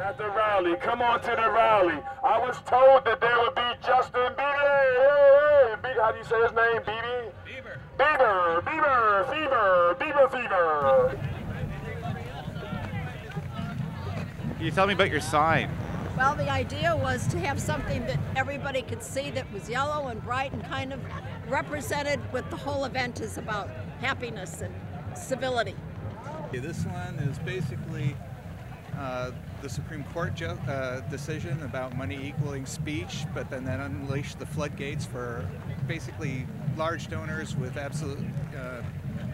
At the rally, come on to the rally. I was told that there would be Justin Bieber. Hey, how do you say his name, Bieber? Bieber fever. Can you tell me about your sign? Well, the idea was to have something that everybody could see that was yellow and bright and kind of represented what the whole event is about, happiness and civility. This one is basically the Supreme Court decision about money equaling speech, but then that unleashed the floodgates for basically large donors with absolute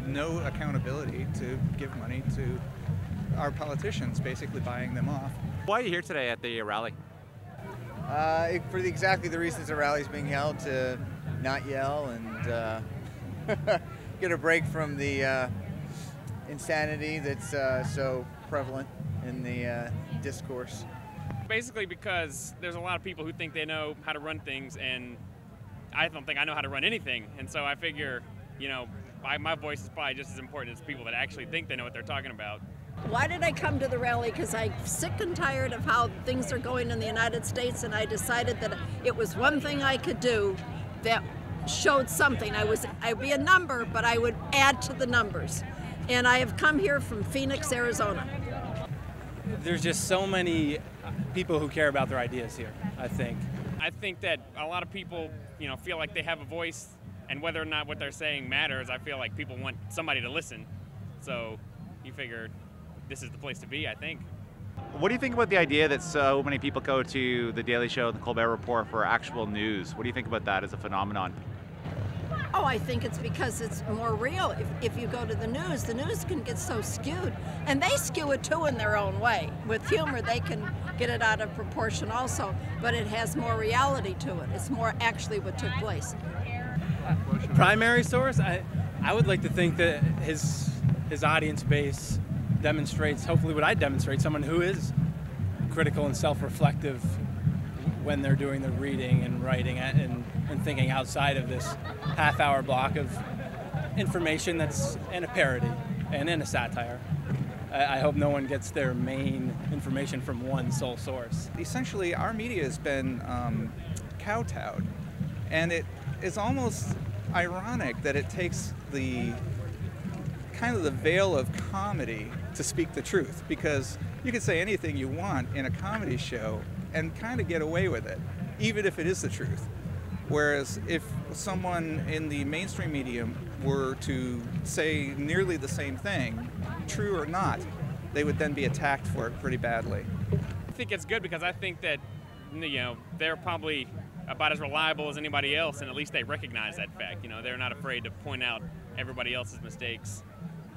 no accountability to give money to our politicians, basically buying them off. Why are you here today at the rally? For exactly the reasons the rally is being held, to not yell and get a break from the insanity that's so prevalent in the discourse. Basically because there's a lot of people who think they know how to run things, and I don't think I know how to run anything. And so I figure, you know, my voice is probably just as important as people that actually think they know what they're talking about. Why did I come to the rally? Because I'm sick and tired of how things are going in the United States, and I decided that it was one thing I could do that showed something. I'd be a number, but I would add to the numbers. And I have come here from Phoenix, Arizona. There's just so many people who care about their ideas here, I think. I think that a lot of people, you know, feel like they have a voice, and whether or not what they're saying matters, I feel like people want somebody to listen. So you figure this is the place to be, I think. What do you think about the idea that so many people go to The Daily Show and The Colbert Report for actual news? What do you think about that as a phenomenon? Oh, I think it's because it's more real. If you go to the news can get so skewed. And they skew it too in their own way. With humor, they can get it out of proportion also, but it has more reality to it. It's more actually what took place. Primary source, I would like to think that his audience base demonstrates, hopefully what I demonstrate, someone who is critical and self-reflective when they're doing the reading and writing and thinking outside of this half-hour block of information that's in a parody and in a satire. I hope no one gets their main information from one sole source. Essentially, our media has been kowtowed, and it is almost ironic that it takes the kind of the veil of comedy to speak the truth, because you can say anything you want in a comedy show and kind of get away with it, even if it is the truth. Whereas if someone in the mainstream medium were to say nearly the same thing, true or not, they would then be attacked for it pretty badly. I think it's good because I think that, you know, they're probably about as reliable as anybody else, and at least they recognize that fact. You know, they're not afraid to point out everybody else's mistakes.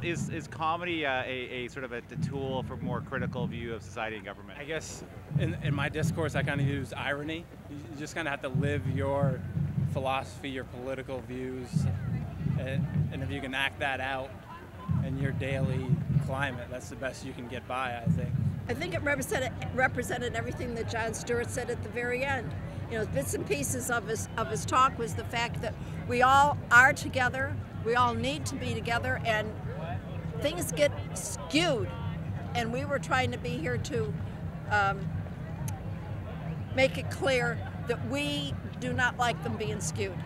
Is comedy a sort of a tool for more critical view of society and government? I guess in my discourse I kind of use irony. You just kind of have to live your philosophy, your political views, and if you can act that out in your daily climate, that's the best you can get by, I think. I think it represented everything that Jon Stewart said at the very end. You know, bits and pieces of his talk was the fact that we all are together, we all need to be together, and things get skewed, and we were trying to be here to make it clear that we do not like them being skewed.